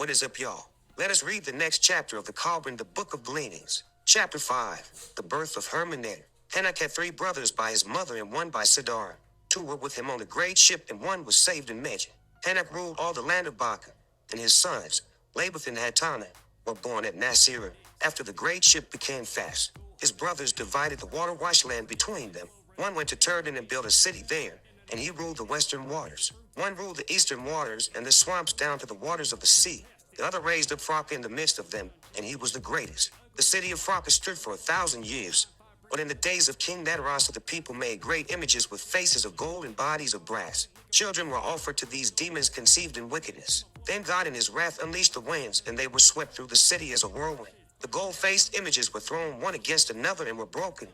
What is up, y'all? Let us read the next chapter of the Kolbrin, the Book of Gleanings. Chapter 5. The Birth of Hurmanetar. Henoch had 3 brothers by his mother and 1 by Sidar. 2 were with him on the great ship, and 1 was saved in Medjay. Henoch ruled all the land of Baca, and his sons, Labath and Hatana, were born at Nasira. After the great ship became fast, his brothers divided the water-washed land between them. 1 went to Turdan and built a city there, and he ruled the western waters. 1 ruled the eastern waters and the swamps down to the waters of the sea. The other raised up Phraca in the midst of them, and he was the greatest. The city of Phraca stood for 1,000 years. But in the days of King Natarasa, the people made great images with faces of gold and bodies of brass. Children were offered to these demons conceived in wickedness. Then God in his wrath unleashed the winds, and they were swept through the city as a whirlwind. The gold-faced images were thrown one against another and were broken.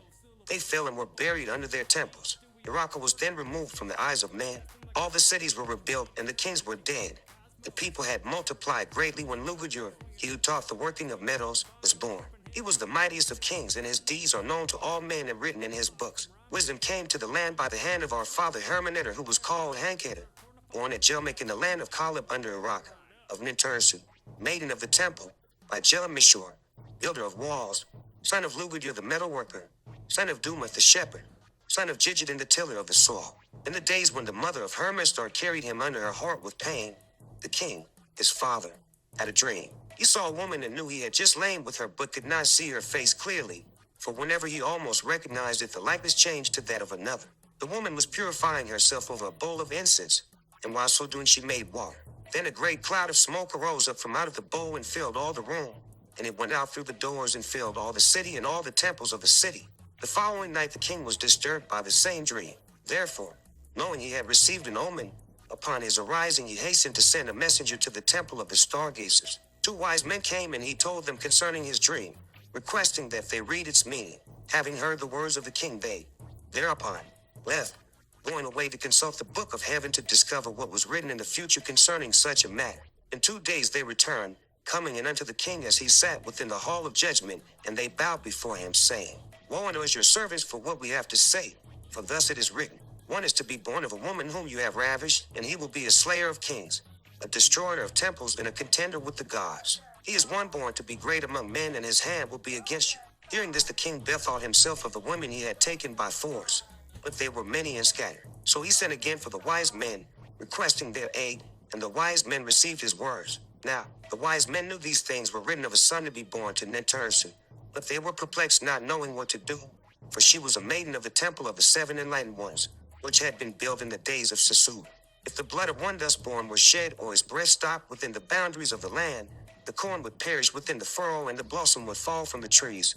They fell and were buried under their temples. Iraka was then removed from the eyes of man. All the cities were rebuilt, and the kings were dead. The people had multiplied greatly when Lugadur, he who taught the working of metals, was born. He was the mightiest of kings, and his deeds are known to all men and written in his books. Wisdom came to the land by the hand of our father Hurmanetar, who was called Hurmanetar, born at Jelmek in the land of Kaleb under Iraka, of Nintursu, maiden of the temple, by Jelamishor, builder of walls, son of Lugadur the metalworker, son of Dumath the shepherd, son of Jijidin the tiller of the soil. In the days when the mother of Hurmanetar carried him under her heart with pain, the king, his father, had a dream. He saw a woman and knew he had just lain with her but could not see her face clearly, for whenever he almost recognized it, the likeness changed to that of another. The woman was purifying herself over a bowl of incense, and while so doing she made water. Then a great cloud of smoke arose up from out of the bowl and filled all the room, and it went out through the doors and filled all the city and all the temples of the city. The following night the king was disturbed by the same dream. Therefore, knowing he had received an omen, upon his arising he hastened to send a messenger to the temple of the stargazers. 2 wise men came, and he told them concerning his dream, requesting that they read its meaning. Having heard the words of the king, they thereupon left, going away to consult the book of heaven to discover what was written in the future concerning such a matter. In 2 days they returned, coming in unto the king as he sat within the hall of judgment, and they bowed before him, saying, Woe unto us your servants for what we have to say, for thus it is written, 1 is to be born of a woman whom you have ravished, and he will be a slayer of kings, a destroyer of temples, and a contender with the gods. He is one born to be great among men, and his hand will be against you. Hearing this, the king bethought himself of the women he had taken by force, but they were many and scattered. So he sent again for the wise men, requesting their aid, and the wise men received his words. Now, the wise men knew these things were written of a son to be born to Nintursu, but they were perplexed, not knowing what to do, for she was a maiden of the temple of the 7 enlightened ones, which had been built in the days of Sasud. If the blood of one thus born were shed, or his breast stopped within the boundaries of the land, the corn would perish within the furrow, and the blossom would fall from the trees,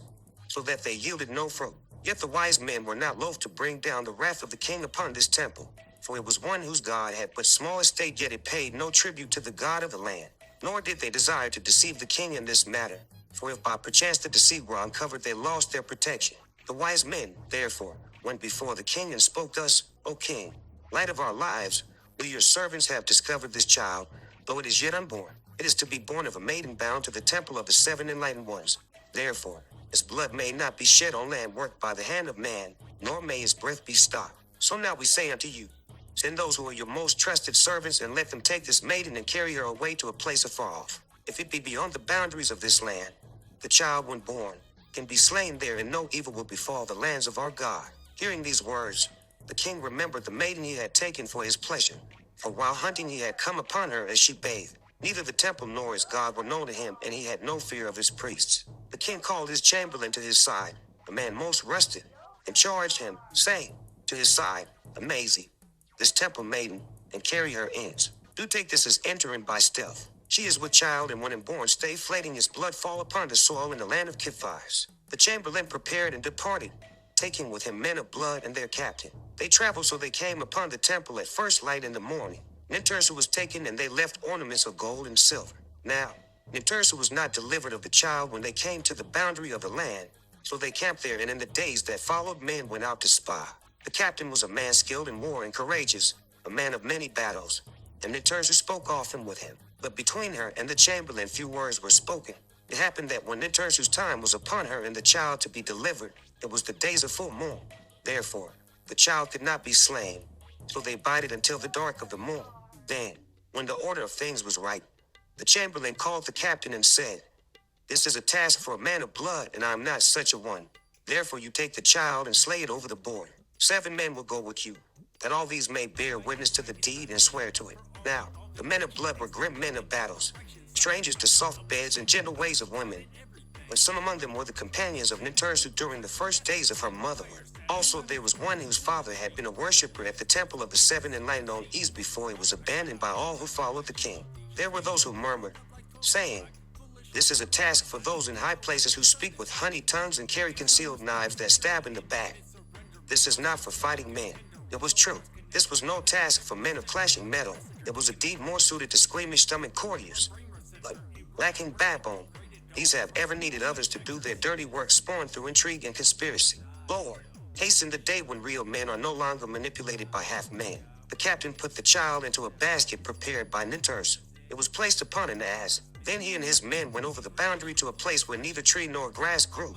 so that they yielded no fruit. Yet the wise men were not loath to bring down the wrath of the king upon this temple, for it was one whose God had but small estate, yet it paid no tribute to the God of the land. Nor did they desire to deceive the king in this matter, for if by perchance the deceit were uncovered, they lost their protection. The wise men, therefore, went before the king and spoke thus, O king, light of our lives, we your servants have discovered this child, though it is yet unborn. It is to be born of a maiden bound to the temple of the 7 enlightened ones. Therefore, his blood may not be shed on land worked by the hand of man, nor may his breath be stopped. So now we say unto you, send those who are your most trusted servants, and let them take this maiden and carry her away to a place afar off. If it be beyond the boundaries of this land, the child when born can be slain there, and no evil will befall the lands of our God. Hearing these words, the king remembered the maiden he had taken for his pleasure, for while hunting he had come upon her as she bathed. Neither the temple nor his God were known to him, and he had no fear of his priests. The king called his chamberlain to his side, a man most rusted, and charged him, saying, to his side, Amazi, this temple maiden, and carry her ends. Do take this as entering by stealth. She is with child, and when born, stay flating his blood fall upon the soil in the land of Kiphis. The chamberlain prepared and departed, taking with him men of blood and their captain. They traveled so they came upon the temple at first light in the morning. Nintursu was taken, and they left ornaments of gold and silver. Now, Nintursu was not delivered of the child when they came to the boundary of the land, so they camped there, and in the days that followed men went out to spy. The captain was a man skilled in war and courageous, a man of many battles, and Nintursu spoke often with him. But between her and the chamberlain few words were spoken. It happened that when Nintursu's time was upon her and the child to be delivered, it was the days of full moon. Therefore, the child could not be slain, so they bided until the dark of the moon. Then, when the order of things was right, The chamberlain called the captain and said, "This is a task for a man of blood, and I am not such a one. Therefore you take the child and slay it over the board. 7 men will go with you, that all these may bear witness to the deed and swear to it." Now, the men of blood were grim men of battles, strangers to soft beds and gentle ways of women. But some among them were the companions of Nintursu during the first days of her motherhood. Also there was one whose father had been a worshipper at the temple of the 7 in land on east before it was abandoned by all who followed the king. There were those who murmured, saying, "This is a task for those in high places who speak with honey tongues and carry concealed knives that stab in the back. This is not for fighting men." It was true. This was no task for men of clashing metal. It was a deed more suited to squeamish stomach courtiers. But, lacking backbone, these have ever needed others to do their dirty work spawned through intrigue and conspiracy. Lord, hasten the day when real men are no longer manipulated by half men. The captain put the child into a basket prepared by Nintursu. It was placed upon an ass. Then he and his men went over the boundary to a place where neither tree nor grass grew.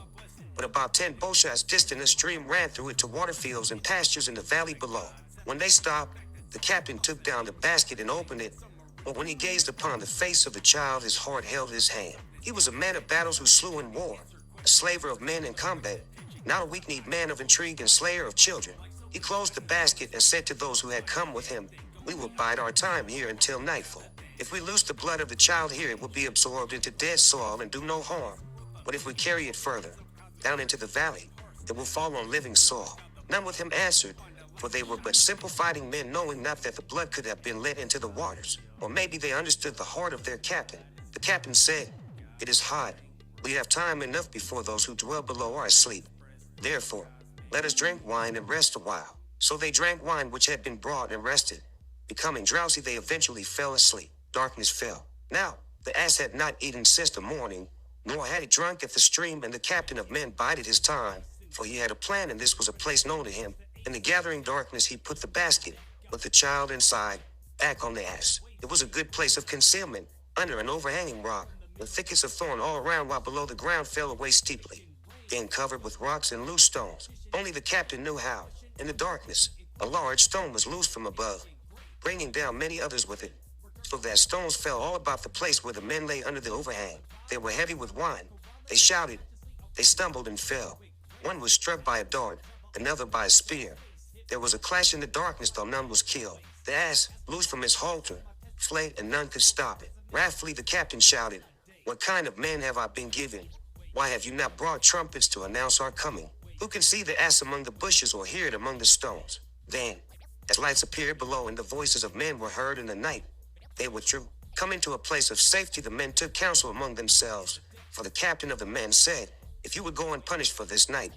But about 10 bowshots distant, a stream ran through it to water fields and pastures in the valley below. When they stopped, the captain took down the basket and opened it. But when he gazed upon the face of the child, his heart held his hand. He was a man of battles who slew in war, a slaver of men in combat, not a weak-kneed man of intrigue and slayer of children. He closed the basket and said to those who had come with him, "We will bide our time here until nightfall. If we loose the blood of the child here, it will be absorbed into dead soil and do no harm. But if we carry it further, down into the valley, it will fall on living soil." None with him answered, for they were but simple fighting men, knowing not that the blood could have been let into the waters. Or maybe they understood the heart of their captain. The captain said, "It is hot. We have time enough before those who dwell below are asleep. Therefore, let us drink wine and rest a while." So they drank wine which had been brought and rested. Becoming drowsy, they eventually fell asleep. Darkness fell. Now, the ass had not eaten since the morning, nor had he drunk at the stream, and the captain of men bided his time, for he had a plan, and this was a place known to him. In the gathering darkness he put the basket, with the child inside, back on the ass. It was a good place of concealment, under an overhanging rock, with thickets of thorn all around, while below the ground fell away steeply, being covered with rocks and loose stones. Only the captain knew how. In the darkness, a large stone was loosed from above, bringing down many others with it, so that stones fell all about the place where the men lay under the overhang. They were heavy with wine. They shouted. They stumbled and fell. One was struck by a dart, another by a spear. There was a clash in the darkness, though none was killed. The ass, loosed from his halter, fled, and none could stop it. Wrathfully the captain shouted, "What kind of man have I been given? Why have you not brought trumpets to announce our coming? Who can see the ass among the bushes or hear it among the stones?" Then, as lights appeared below and the voices of men were heard in the night, they withdrew. Coming to a place of safety, the men took counsel among themselves, for the captain of the men said, "If you would go unpunished for this night,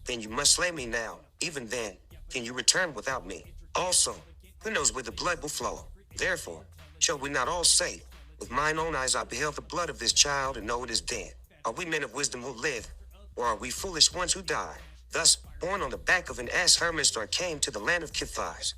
then you must slay me now. Even then, can you return without me? Also, who knows where the blood will flow? Therefore, shall we not all say, 'With mine own eyes I beheld the blood of this child and know it is dead'? Are we men of wisdom who live, or are we foolish ones who die?" Thus, born on the back of an ass, Hurmanetar came to the land of Kithais.